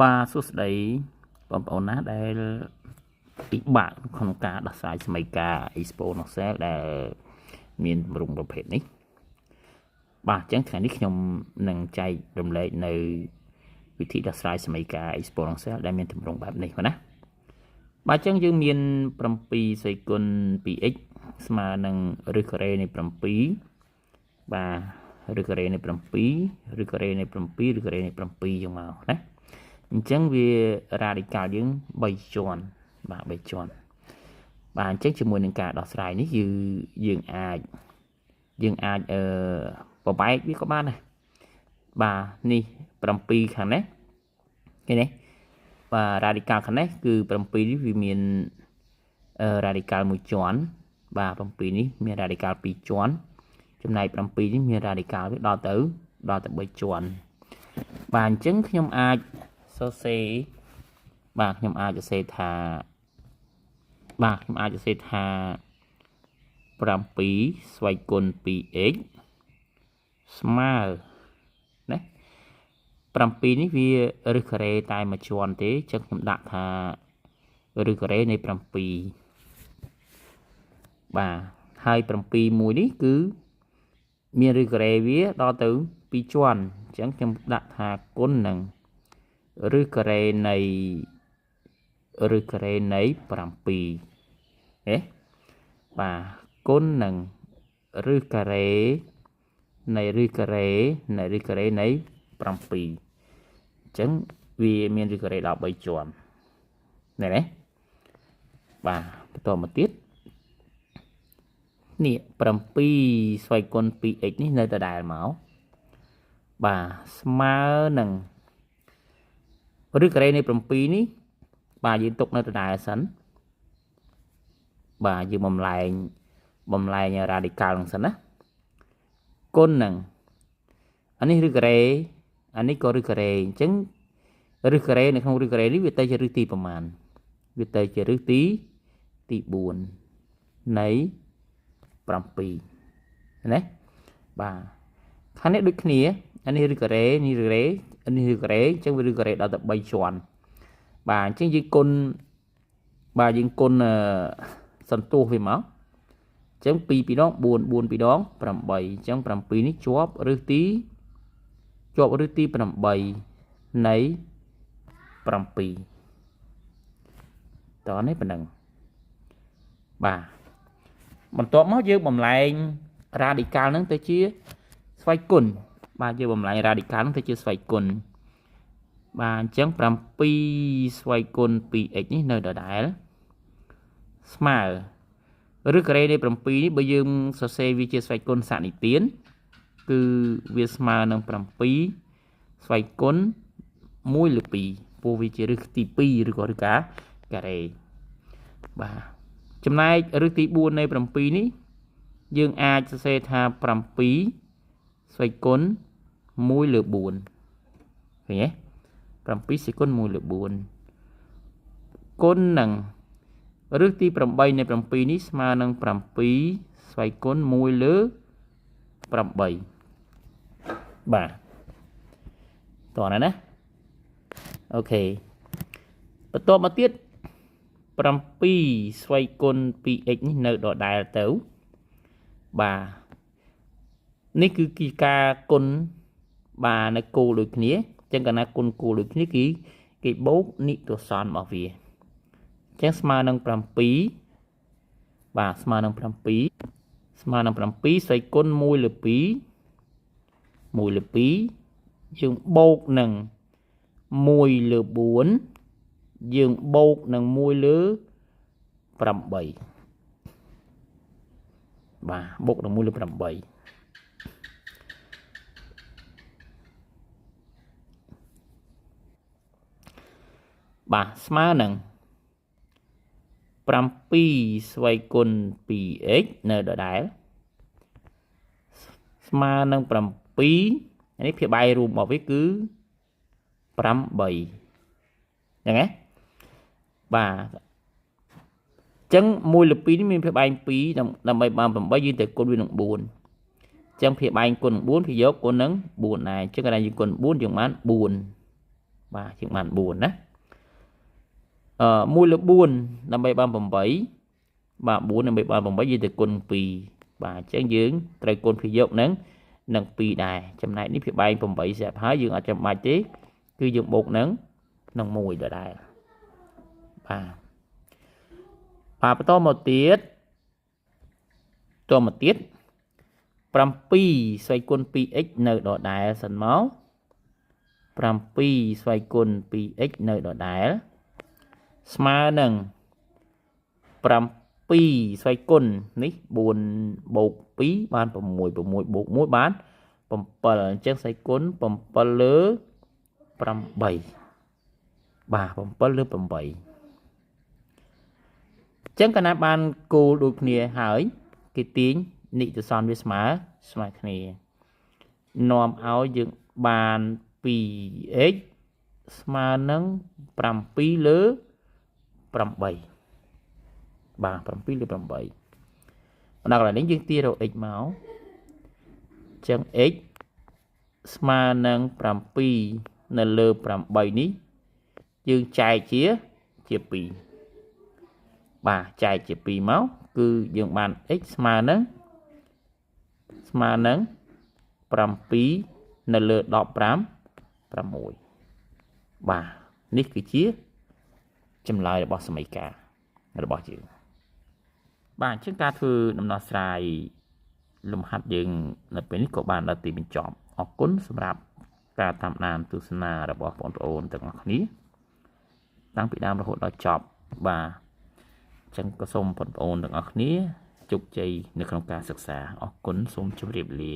Ba số đấy bấm ổn nát đây ít bạn không cả đặt sai mấy cả expo nó sẽ là miền rungประเภทนี้បាទអញ្ចឹងថ្ងៃនេះខ្ញុំនឹងចែករំលែកនៅវិធីដោះស្រាយសម័យកាល exponential ដែលមានទម្រង់បែបនេះណាបាទអញ្ចឹងយើងមាន7សេគុណ 2x ស្មើនឹងឬការ៉េនៃ7បាទឬការ៉េនៃ7ឬការ៉េនៃ7ឬការ៉េនៃ7យ៉ាងមកណាអញ្ចឹងវា radical យើង3ជាន់បាទ3ជាន់បាទអញ្ចឹងជាមួយនឹងការដោះស្រាយនេះយើងអាចបបែកវាក៏បានដែរបាទនេះ7ខាងនេះឃើញទេបាទ radical ខាងនេះគឺ7នេះវាមានradical 1ជាន់បាទ7នេះមាន radical 2ជាន់ចំណែក7នេះមាន radical វាដល់ទៅ3ជាន់បាទអញ្ចឹងខ្ញុំអាចសរសេរបាទខ្ញុំអាចសរសេរថា7ស្វ័យគុណ 2x ស្មើណា7នេះវាឬការ៉េតែមួយជាន់ទេចឹងខ្ញុំដាក់ថាឬការ៉េនៃ7បាទហើយ7មួយនេះគឺមានឬការ៉េវាដល់ទៅ2ជាន់អញ្ចឹងខ្ញុំដាក់ថាគុណនឹងឬការ៉េនៃ7បាទគុណនឹងឬការ៉េនៃ7អញ្ចឹងវាមានឬការ៉េដល់3ជាន់ណែណាបាទបន្តមកទៀតនេះ7ស្វ័យគុណ 2x នេះនៅដដែលមកបាទស្មើនឹងឬការ៉េនៃ7នេះបាទយើងទុកនៅដដែលសិនបាទយើងបំលែង radical ហ្នឹងសិនណាគុណនឹងអានេះឬការ៉េអានេះក៏ឬការ៉េអញ្ចឹងឬការ៉េនៅក្នុងឬការ៉េនេះវាទៅជាឫសទីប្រមាណវាទៅជាឫសទី4នៃ7ណាបាទខាងនេះដូចគ្នាអានេះឬការ៉េនេះឬការ៉េអានេះឬការ៉េអញ្ចឹងវាឬការ៉េដល់ទៅ3ជាន់បាទអញ្ចឹងយើងគុណសន្ទុះវាមកអញ្ចឹង2 2ដង4 4 2ដង8អញ្ចឹង7នេះជាប់ឫសទី8នៃ7តោះនេះប៉ុណ្ណឹងបាទបន្ទាប់មកយើងបំលែង radical ហ្នឹងទៅជាស្វ័យគុណបាទយើងបំលែង radical ហ្នឹងទៅជាស្វ័យគុណបាទអញ្ចឹង7ស្វ័យគុណ 2x នេះនៅដដែលស្មើឬការ៉េនៃ7នេះបើយើងសរសេរវាជាស្វ័យគុណសនិទានគឺវាស្មើនឹង7ស្វ័យគុណ1លើ2ពោលវាជាឫសទី2ឬក៏ឫសការ៉េបាទចំណែកឫសទី4នៃ7នេះយើងអាចសរសេរថា7ស្វ័យគុណ1លើ4ឃើញទេ7សេគុណ1លើ4គុណនឹងឫសទី8នៃ7នេះស្មើនឹង7ស្វ័យគុណ1លើ8បាទតោះណាអូខេបន្ទាប់មកទៀត7ស្វ័យគុណ 2x នេះនៅដដែលទៅបាទនេះគឺការគុណបាទនៅគោលដូចគ្នាអញ្ចឹងកាលណាគុណគោលដូចគ្នាគេបូកនិទស្សនរបស់វាអញ្ចឹងស្មើនឹង7បាទស្មើនឹង7ស្វ័យគុណ1លើ2យើងបូកនឹង1លើ4យើងបូកនឹង1លើ8បាទបូកនឹង1លើ8បាទស្មើនឹង7ស្វ័យគុណ 2x នៅដដែលស្មើនឹង7នេះភាគបាយរួមរបស់វាគឺ8អញ្ចឹងណាបាទអញ្ចឹង1លើ2នេះមានភាគបាយ2ដើម្បីបាន8យើងទៅគុណវានឹង4អញ្ចឹងភាគបាយគុណនឹង4ភាគយកគុណនឹង4ដែរអញ្ចឹងកាលណាយើងគុណ4យើងបាន4 បាទជាងបាន4ណា1 លើ 4 ដើម្បីបាន8បាទ4ដើម្បីបាន8យើងទៅគុណ2បាទអញ្ចឹងយើងត្រូវគុណភាគយកនឹង2ដែរចំណែកនេះវាបែង8ស្រាប់ហើយយើងអត់ចាំបាច់ទេគឺយើងបូកនឹង1ដដែលបាទបន្តមកទៀត7ស្វ័យគុណ 2x នៅដដែលសិនមក7ស្វ័យគុណ 2x នៅដដែលស្មើនឹង7ស្វ័យគុណនេះ4បូក2បាន6 6បូក1បាន7អញ្ចឹងស្វ័យគុណ7លើ8បាទ7លើ8អញ្ចឹងកាលណាបានគោលដូចគ្នាហើយគេទាញនិច្ចសន្នវាស្មើគ្នានាំឲ្យយើងបាន 2x ស្មើនឹង7លើ8បាទ7លើ8បណ្ដាកន្លែងនេះយើងទាញរក x មកអញ្ចឹង x ស្មើនឹង7នៅលើ8នេះយើងចែកជា2បាទចែកជា2មកគឺយើងបាន x ស្មើនឹង7នៅលើ15 6បាទនេះគឺជាចម្លើយរបស់សមីការរបស់យើងបាទអញ្ចឹងការធ្វើដំណោះស្រាយលំហាត់យើងនៅពេលនេះក៏បានដល់ទីបញ្ចប់អរគុណសម្រាប់ការតាមដានទស្សនារបស់បងប្អូនទាំងអស់គ្នាតាំងពីដើមរហូតដល់ចប់បាទអញ្ចឹងក៏សូមបងប្អូនទាំងអស់គ្នាជោគជ័យនៅក្នុងការសិក្សាអរគុណសូមជម្រាបលា